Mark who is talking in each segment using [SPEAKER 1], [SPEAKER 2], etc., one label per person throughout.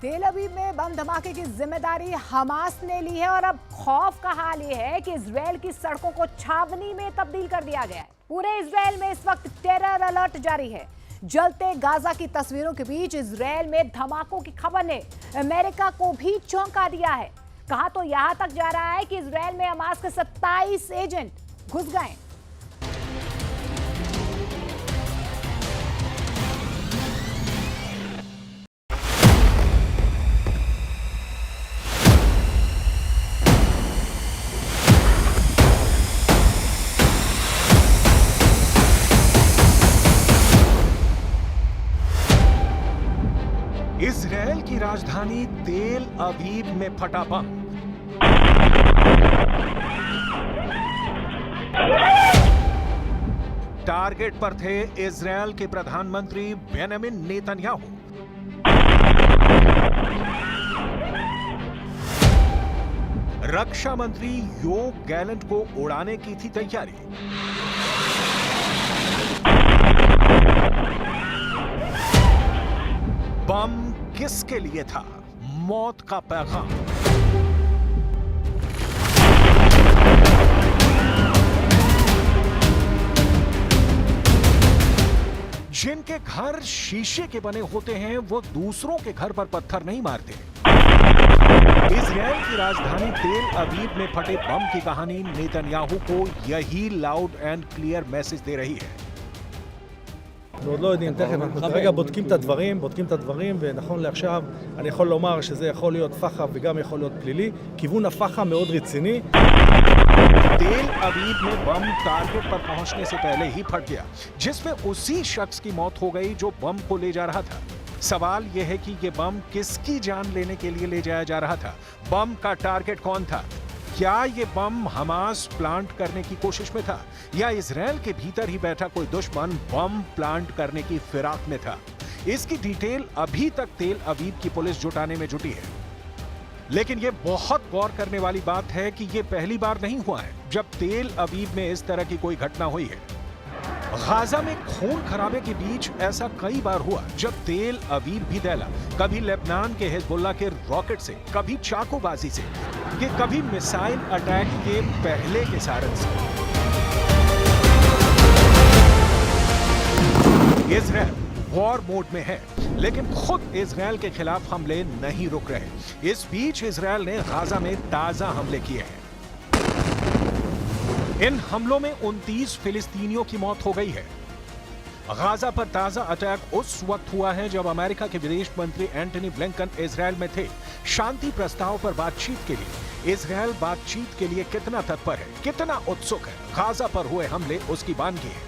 [SPEAKER 1] तेल अवीव में बम धमाके की जिम्मेदारी हमास ने ली है और अब खौफ का हाल ये है कि इजरायल की सड़कों को छावनी में तब्दील कर दिया गया है। पूरे इजरायल में इस वक्त टेरर अलर्ट जारी है। जलते गाजा की तस्वीरों के बीच इजरायल में धमाकों की खबर ने अमेरिका को भी चौंका दिया है। कहा तो यहां तक जा रहा है कि इजरायल में हमास के 27 एजेंट घुस गए।
[SPEAKER 2] इजरायल की राजधानी तेल अवीव में फटा बम। टारगेट पर थे इजरायल के प्रधानमंत्री बेंजामिन नेतन्याहू। रक्षा मंत्री योव गैलेंट को उड़ाने की थी तैयारी। बम किसके लिए था? मौत का पैगाम। जिनके घर शीशे के बने होते हैं वो दूसरों के घर पर पत्थर नहीं मारते। इजरायल की राजधानी तेल अवीव में फटे बम की कहानी नेतन्याहू को यही लाउड एंड क्लियर मैसेज दे रही है।
[SPEAKER 3] עוד לא יודעים, תכף אנחנו כרגע בודקים את הדברים, ונכון לעכשיו אני יכול לומר שזה יכול להיות פח"ע וגם יכול להיות פלילי. כיוון הפח"ע מאוד רציני.
[SPEAKER 2] तेल अवीव में बम टारगेट पर पहुंचने से पहले ही फट गया, जिसमें उसी शख्स की मौत हो गई जो बम को ले जा रहा था। सवाल यह है कि यह बम किसकी जान लेने के लिए ले जाया जा रहा था? बम का टारगेट कौन था? क्या ये बम हमास प्लांट करने की कोशिश में था या इजरायल के भीतर ही बैठा कोई दुश्मन बम प्लांट करने की फिराक में था? इसकी डिटेल अभी तक तेल अवीव की पुलिस जुटाने में जुटी है। लेकिन यह बहुत गौर करने वाली बात है कि यह पहली बार नहीं हुआ है जब तेल अवीव में इस तरह की कोई घटना हुई है। गाजा में खून खराबे के बीच ऐसा कई बार हुआ जब तेल अवीव भी दहला, कभी लेबनान के हिजबुल्लाह के रॉकेट से, कभी चाकूबाजी से, कि कभी मिसाइल अटैक के पहले के सारन से। इजरायल वॉर मोड में है, लेकिन खुद इजरायल के खिलाफ हमले नहीं रुक रहे। इस बीच इजरायल ने गाजा में ताजा हमले किए हैं। इन हमलों में 29 फिलिस्तीनियों की मौत हो गई है। गाजा पर ताजा अटैक उस वक्त हुआ है जब अमेरिका के विदेश मंत्री एंटनी ब्लिंकन इजरायल में थे। शांति प्रस्ताव पर बातचीत के लिए इजरायल बातचीत के लिए कितना तत्पर है, कितना उत्सुक है, गाजा पर हुए हमले उसकी बानगी है।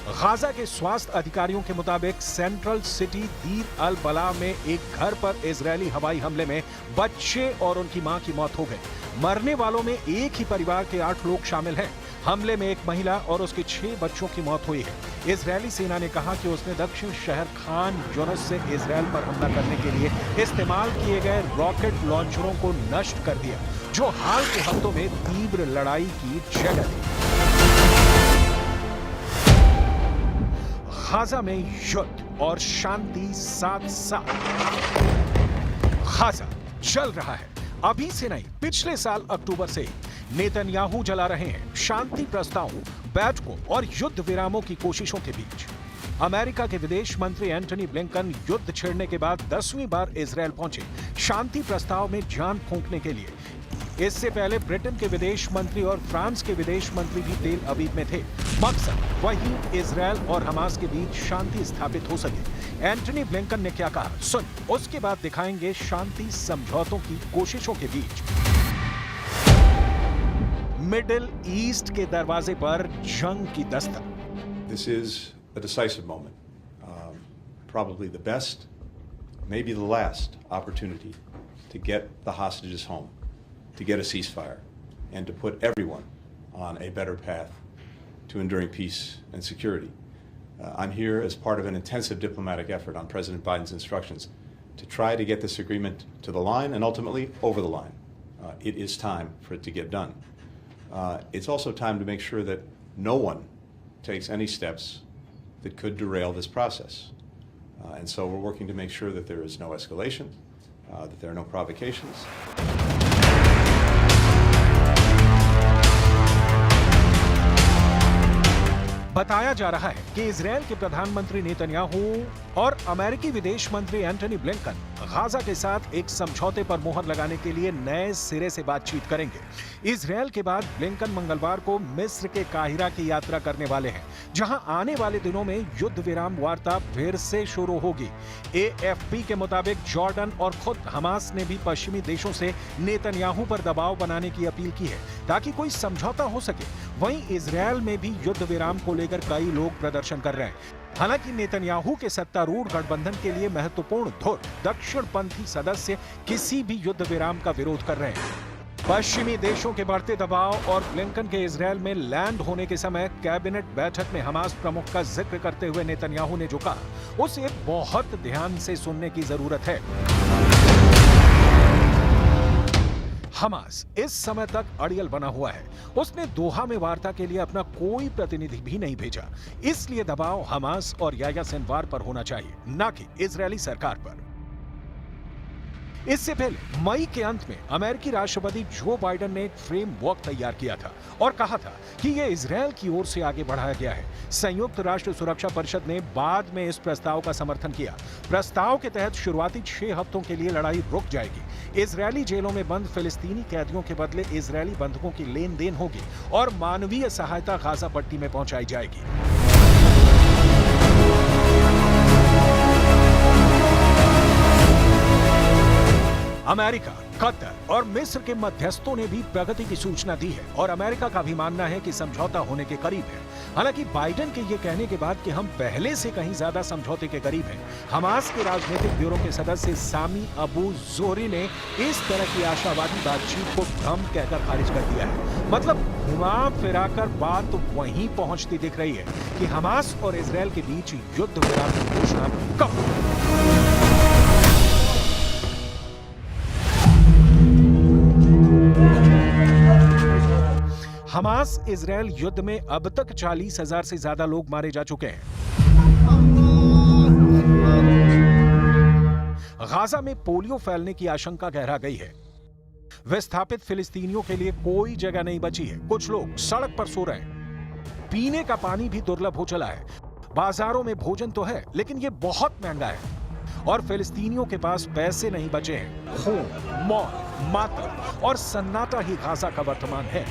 [SPEAKER 2] गाजा के स्वास्थ्य अधिकारियों के मुताबिक सेंट्रल सिटी दीर अल बला में एक घर पर इजरायली हवाई हमले में बच्चे और उनकी मां की मौत हो गई। मरने वालों में एक ही परिवार के 8 लोग शामिल हैं। हमले में एक महिला और उसके 6 बच्चों की मौत हुई है। इजरायली सेना ने कहा कि उसने दक्षिण शहर खान यूनिस से इजरायल पर हमला करने के लिए इस्तेमाल किए गए रॉकेट लॉन्चरों को नष्ट कर दिया, जो हाल के हफ्तों में तीव्र लड़ाई की जगह थी। गाजा में युद्ध और शांति साथ साथ। गाजा जल रहा है, अभी से नहीं, पिछले साल अक्टूबर से नेतन्याहू जला रहे हैं शांति प्रस्तावों, बैठकों और युद्ध विरामों की कोशिशों के बीच। अमेरिका के विदेश मंत्री एंटनी ब्लिंकन युद्ध छिड़ने के बाद 10वीं बार इजरायल पहुंचे शांति प्रस्ताव में जान फूंकने के लिए। इससे पहले ब्रिटेन के विदेश मंत्री और फ्रांस के विदेश मंत्री भी तेल अवीव में थे। मकसद वही इजरायल और हमास के बीच शांति स्थापित हो सके। एंटनी ब्लिंकन ने क्या कहा सुन, उसके बाद दिखाएंगे शांति समझौतों की कोशिशों के बीच। मिडिल ईस्ट के दरवाजे पर जंग की Dastak.
[SPEAKER 4] This is a decisive moment, probably the best, maybe the last opportunity to get the hostages home, to get a ceasefire, and to put everyone on a better path to enduring peace and security. I'm here as part of an intensive diplomatic effort on President Biden's instructions to try to get this agreement to the line and ultimately over the line. It is time for it to get done. It's also time to make sure that no one takes any steps that could derail this process. And so we're working to make sure that there is no escalation, that there are no provocations.
[SPEAKER 2] बताया जा रहा है कि Israel के प्रधानमंत्री Netanyahu और अमेरिकी विदेश मंत्री एंटनी ब्लिंकन गाजा के साथ एक समझौते पर मुहर लगाने के लिए नए सिरे से बातचीत करेंगे। इजरायल के बाद ब्लिंकन मंगलवार को मिस्र के काहिरा की यात्रा करने वाले हैं, जहां आने वाले दिनों में युद्ध विराम वार्ता फिर से शुरू होगी। एएफपी के मुताबिक जॉर्डन और खुद हमास ने भी पश्चिमी देशों से नेतन्याहू पर दबाव बनाने की अपील की है ताकि कोई समझौता हो सके। वहीं इजरायल में भी युद्ध विराम को लेकर कई लोग प्रदर्शन कर रहे हैं। हालांकि नेतन्याहू के सत्तारूढ़ गठबंधन के लिए महत्वपूर्ण धुर दक्षिणपंथी सदस्य किसी भी युद्ध विराम का विरोध कर रहे हैं। पश्चिमी देशों के बढ़ते दबाव और ब्लिंकन के इजरायल में लैंड होने के समय कैबिनेट बैठक में हमास प्रमुख का जिक्र करते हुए नेतन्याहू ने जो कहा, उसे बहुत ध्यान से सुनने की जरूरत है। हमास इस समय तक अड़ियल बना हुआ है। उसने दोहा में वार्ता के लिए अपना कोई प्रतिनिधि भी नहीं भेजा। इसलिए दबाव हमास और याह्या सिनवार पर होना चाहिए, न कि इजरायली सरकार पर। इससे पहले मई के अंत में अमेरिकी राष्ट्रपति जो बाइडेन ने एक फ्रेमवर्क तैयार किया था और कहा था कि यह इजरायल की ओर से आगे बढ़ाया गया है। संयुक्त राष्ट्र सुरक्षा परिषद ने बाद में इस प्रस्ताव का समर्थन किया। प्रस्ताव के तहत शुरुआती 6 हफ्तों के लिए लड़ाई रुक जाएगी। इजरायली जेलों में बंद फिलिस्तीनी कैदियों के बदले इजरायली बंधकों की लेन देन होगी और मानवीय सहायता गाजा पट्टी में पहुंचाई जाएगी। अमेरिका, कतर और मिस्र के मध्यस्थों ने भी प्रगति की सूचना दी है और अमेरिका का भी मानना है कि समझौता होने के करीब है। हालांकि बाइडेन के ये कहने के बाद कि हम पहले से कहीं ज्यादा समझौते के करीब हैं, हमास के राजनीतिक ब्यूरो के सदस्य सामी अबू जोहरी ने इस तरह की आशावादी बातचीत को भ्रम कहकर खारिज कर दिया है। मतलब घुमा फिराकर बात वहीं पहुंचती दिख रही है कि हमास और इजरायल के बीच युद्ध विराम की घोषणा कब होगी। हमास इजरायल युद्ध में अब तक 40,000 से ज्यादा लोग मारे जा चुके हैं। गाजा में पोलियो फैलने की आशंका गहरा गई है। विस्थापित फिलिस्तीनियों के लिए कोई जगह नहीं बची है। कुछ लोग सड़क पर सो रहे हैं। पीने का पानी भी दुर्लभ हो चला है। बाजारों में भोजन तो है, लेकिन यह बहुत महंगा है और फिलिस्तीनियों के पास पैसे नहीं बचे हैं। खून, मौत, मातम और सन्नाटा ही गाजा का वर्तमान है।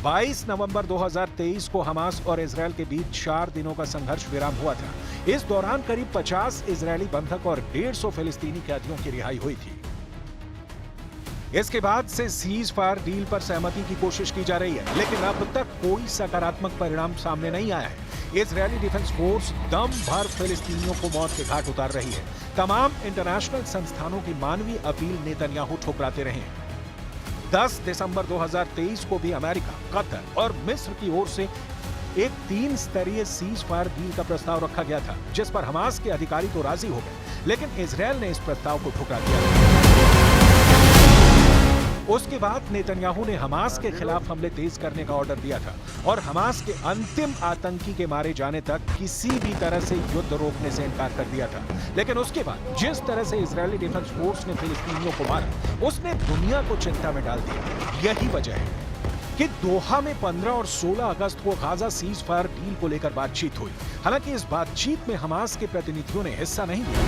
[SPEAKER 2] 22 नवंबर 2023 को हमास और इजरायल के बीच 4 दिनों का संघर्ष विराम हुआ था। इस दौरान करीब 50 इजरायली बंधक और 150 फिलिस्तीनी कैदियों की रिहाई हुई थी। इसके बाद से सीज फायर डील पर सहमति की कोशिश की जा रही है, लेकिन अब तक कोई सकारात्मक परिणाम सामने नहीं आया है। इजरायली डिफेंस फोर्स दम भर फिलिस्तीनियों को मौत के घाट उतार रही है। तमाम इंटरनेशनल संस्थानों की मानवीय अपील नेतन्याहू ठुकराते रहे हैं। 10 दिसंबर 2023 को भी अमेरिका, कतर और मिस्र की ओर से एक 3 स्तरीय सीज फायर डील का प्रस्ताव रखा गया था, जिस पर हमास के अधिकारी तो राजी हो गए, लेकिन इजरायल ने इस प्रस्ताव को ठुकरा दिया। उसके बाद नेतन्याहू ने हमास के खिलाफ हमले तेज करने का ऑर्डर दिया था और हमास के अंतिम आतंकी के मारे जाने तक किसी भी तरह से युद्ध रोकने से इनकार कर दिया था। लेकिन उसके बाद जिस तरह से इजरायली डिफेंस फोर्स ने फिलिस्तीनियों को मारा, उसने दुनिया को चिंता में डाल दिया। यही वजह है कि दोहा में 15 और 16 अगस्त को गाजा सीज फायर डील को लेकर बातचीत हुई। हालांकि इस बातचीत में हमास के प्रतिनिधियों ने हिस्सा नहीं लिया।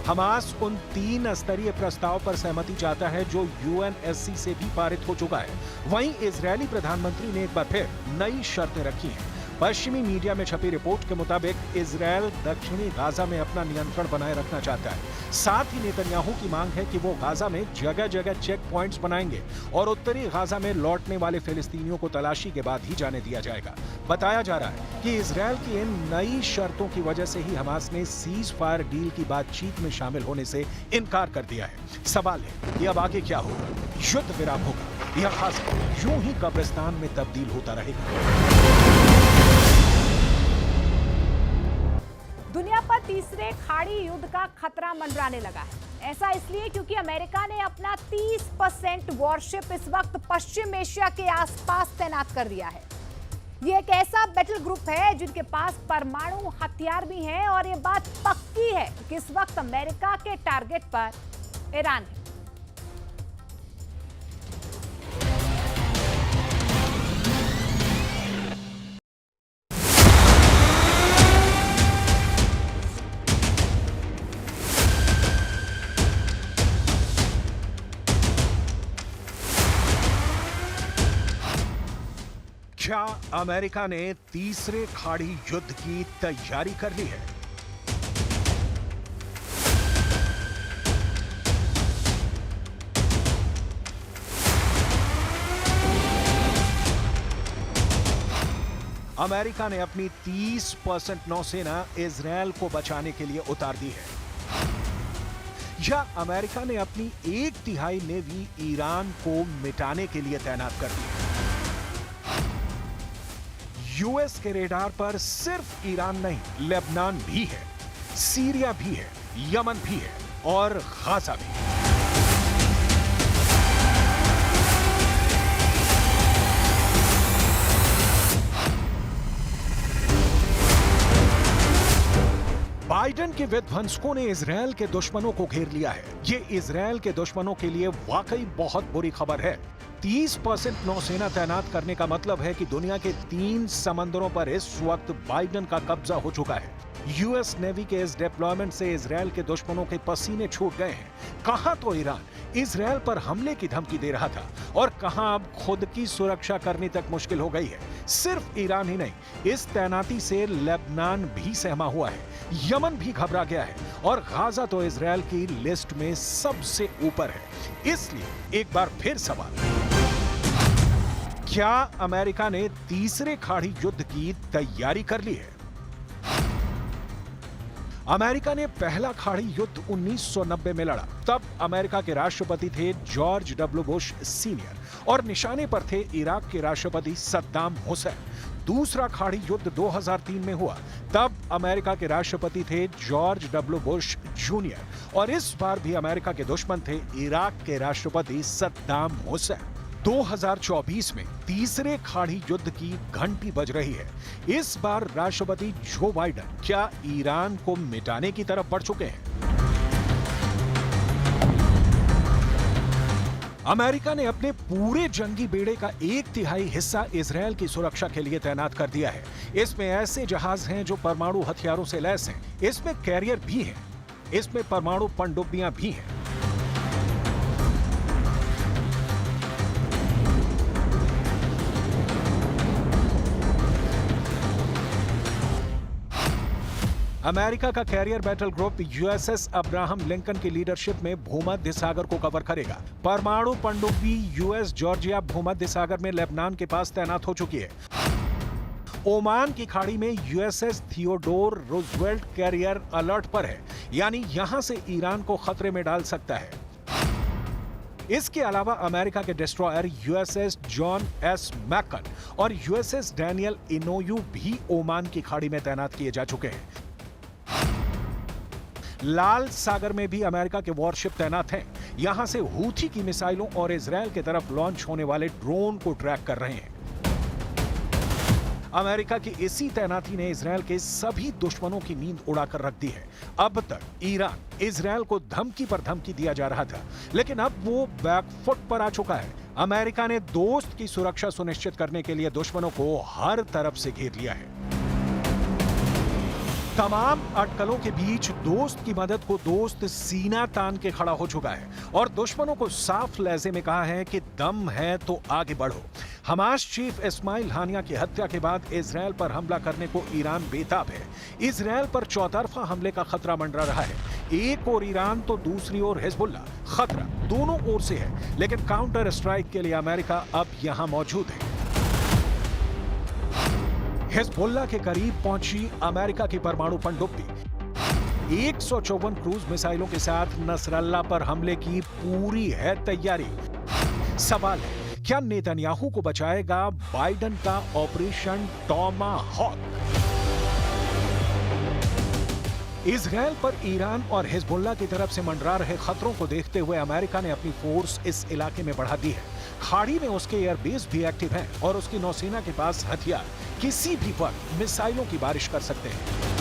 [SPEAKER 2] हमास उन 3 स्तरीय प्रस्ताव पर सहमति चाहता है जो यूएनएससी से भी पारित हो चुका है। वहीं इजरायली प्रधानमंत्री ने एक बार फिर नई शर्तें रखी हैं। पश्चिमी मीडिया में छपी रिपोर्ट के मुताबिक इजरायल दक्षिणी गाजा में अपना नियंत्रण बनाए रखना चाहता है। साथ ही नेतन्याहू की मांग है कि वो गाजा में जगह जगह चेक पॉइंट्स बनाएंगे और उत्तरी गाजा में लौटने वाले फिलिस्तीनियों को तलाशी के बाद ही जाने दिया जाएगा। बताया जा रहा है कि इजरायल की इन नई शर्तों की वजह से ही हमास ने सीज फायर डील की बातचीत में शामिल होने से इनकार कर दिया है। सवाल है कि अब आगे क्या होगा? युद्ध विराम होगा या गाजा यूं ही कब्रिस्तान में तब्दील होता रहेगा?
[SPEAKER 1] दुनिया पर तीसरे खाड़ी युद्ध का खतरा मंडराने लगा है। ऐसा इसलिए क्योंकि अमेरिका ने अपना 30% वॉरशिप इस वक्त पश्चिम एशिया के आसपास तैनात कर दिया है। ये एक ऐसा बैटल ग्रुप है जिनके पास परमाणु हथियार भी हैं और ये बात पक्की है कि इस वक्त अमेरिका के टारगेट पर ईरान है।
[SPEAKER 2] क्या अमेरिका ने तीसरे खाड़ी युद्ध की तैयारी कर ली है? अमेरिका ने अपनी 30% नौसेना इजरायल को बचाने के लिए उतार दी है, या अमेरिका ने अपनी 1/3 नेवी ईरान को मिटाने के लिए तैनात कर दी है? यूएस के रेडार पर सिर्फ ईरान नहीं, लेबनान भी है, सीरिया भी है, यमन भी है और गाजा भी। बाइडेन के विध्वंसकों ने इजरायल के दुश्मनों को घेर लिया है। ये इजरायल के दुश्मनों के लिए वाकई बहुत बुरी खबर है। 30% नौसेना तैनात करने का मतलब है कि दुनिया के 3 समंदरों पर इस वक्त बाइडेन का कब्जा हो चुका है। यूएस नेवी के इस डिप्लॉयमेंट से इजरायल के दुश्मनों के पसीने छूट गए हैं। कहां तो ईरान इजरायल पर हमले की धमकी दे रहा था और कहां अब खुद की सुरक्षा करनी तक मुश्किल हो गई है। सिर्फ ईरान ही नहीं, इस तैनाती से लेबनान भी सहमा हुआ है, यमन भी घबरा गया है और गाजा तो इजरायल की लिस्ट में सबसे ऊपर है। इसलिए एक बार फिर सवाल, क्या अमेरिका ने तीसरे खाड़ी युद्ध की तैयारी कर ली है? अमेरिका ने पहला खाड़ी युद्ध 1990 में लड़ा। तब अमेरिका के राष्ट्रपति थे जॉर्ज डब्ल्यू बुश सीनियर और निशाने पर थे इराक के राष्ट्रपति सद्दाम हुसैन। दूसरा खाड़ी युद्ध 2003 में हुआ। तब अमेरिका के राष्ट्रपति थे जॉर्ज डब्ल्यू बुश जूनियर और इस बार भी अमेरिका के दुश्मन थे इराक के राष्ट्रपति सद्दाम हुसैन। 2024 में तीसरे खाड़ी युद्ध की घंटी बज रही है। इस बार राष्ट्रपति जो बाइडेन क्या ईरान को मिटाने की तरफ बढ़ चुके हैं? अमेरिका ने अपने पूरे जंगी बेड़े का 1/3 हिस्सा इजरायल की सुरक्षा के लिए तैनात कर दिया है। इसमें ऐसे जहाज हैं जो परमाणु हथियारों से लैस हैं, इसमें कैरियर भी हैं, इसमें परमाणु पनडुब्बियां भी हैं। अमेरिका का carrier battle group USS Abraham Lincoln की लीडरशिप में भूमध्य सागर को कवर करेगा। परमाणु पनडुब्बी यूएस जॉर्जिया भूमध्य सागर में लेबनान के पास तैनात हो चुकी है। ओमान की खाड़ी में USS Theodore Roosevelt carrier alert पर है, यानी यहां से ईरान को खतरे में डाल सकता है। इसके अलावा अमेरिका के destroyer USS John S McKeon और यूएसएस डैनियल इनोयू भी ओमान की खाड़ी में तैनात किए जा चुके हैं। लाल सागर में भी अमेरिका के वॉरशिप तैनात हैं। यहां से हूथी की मिसाइलों और इजरायल की तरफ लॉन्च होने वाले ड्रोन को ट्रैक कर रहे हैं। अमेरिका की इसी तैनाती ने इजरायल के सभी दुश्मनों की नींद उड़ाकर रख दी है। अब तक ईरान इजरायल को धमकी पर धमकी दिया जा रहा था, लेकिन अब वो बैकफुट पर आ चुका है। अमेरिका ने दोस्त की सुरक्षा सुनिश्चित करने के लिए दुश्मनों को हर तरफ से घेर लिया है। तमाम अटकलों के बीच दोस्त की मदद को दोस्त सीना तान के खड़ा हो चुका है और दुश्मनों को साफ लहजे में कहा है कि दम है तो आगे बढ़ो। हमास चीफ इस्माइल हानिया की हत्या के बाद इजरायल पर हमला करने को ईरान बेताब है। इजरायल पर चौतरफा हमले का खतरा मंडरा रहा है। एक ओर ईरान तो दूसरी ओर हिजबुल्लाह। खतरा दोनों ओर से है, लेकिन काउंटर स्ट्राइक के लिए अमेरिका अब यहां मौजूद है। हिजबुल्लाह के करीब पहुंची अमेरिका की परमाणु पनडुब्बी 154 क्रूज मिसाइलों के साथ नसरल्ला पर हमले की पूरी है तैयारी। सवाल है, क्या नेतन्याहू को बचाएगा बाइडेन का ऑपरेशन टॉमाहॉक? इजरायल पर ईरान और हिजबुल्लाह की तरफ से मंडरा रहे खतरों को देखते हुए अमेरिका ने अपनी फोर्स इस इलाके में बढ़ा दी है। खाड़ी में उसके एयरबेस भी एक्टिव हैं और उसकी नौसेना के पास हथियार किसी भी वक्त मिसाइलों की बारिश कर सकते हैं।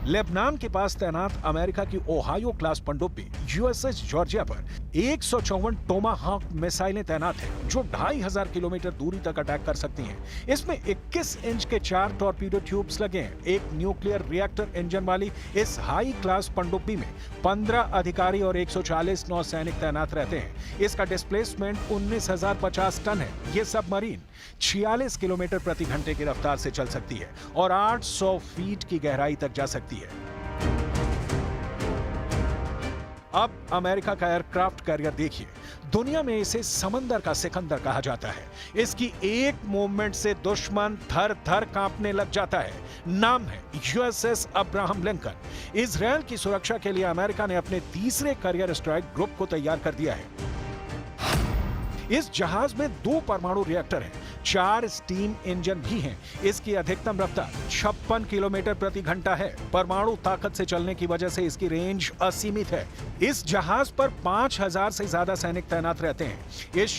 [SPEAKER 2] लेबनान के पास तैनात अमेरिका की ओहायो क्लास पनडुब्बी यूएसएस जॉर्जिया पर 154 टोमाहॉक मिसाइलें तैनात हैं जो 2500 किलोमीटर दूरी तक अटैक कर सकती हैं। इसमें 21 इंच के 4 टॉर्पीडो ट्यूब्स लगे हैं। एक न्यूक्लियर रिएक्टर इंजन वाली इस हाई क्लास पनडुब्बी में 15 अधिकारी और 140 नौसैनिक तैनात रहते हैं। इसका डिस्प्लेसमेंट 19,050 टन है। ये सबमरीन 46 किलोमीटर प्रति घंटे की रफ्तार से चल सकती है और 800 फीट की गहराई तक जा सकती है। अब अमेरिका का एयरक्राफ्ट कैरियर देखिए। दुनिया में इसे समंदर का सिकंदर कहा जाता है। इसकी एक मूवमेंट से दुश्मन थर थर कांपने लग जाता है। नाम है यूएसएस अब्राहम लिंकन। इजरायल की सुरक्षा के लिए अमेरिका ने अपने तीसरे कैरियर स्ट्राइक ग्रुप को तैयार कर दिया है। इस जहाज में 2 परमाणु रिएक्टर हैं, 4 स्टीम इंजन भी हैं। इसकी अधिकतम रफ्तार 56 किलोमीटर प्रति घंटा है। परमाणु ताकत से चलने की वजह से इसकी रेंज असीमित है। इस जहाज पर 5000 से ज्यादा सैनिक तैनात रहते हैं। इस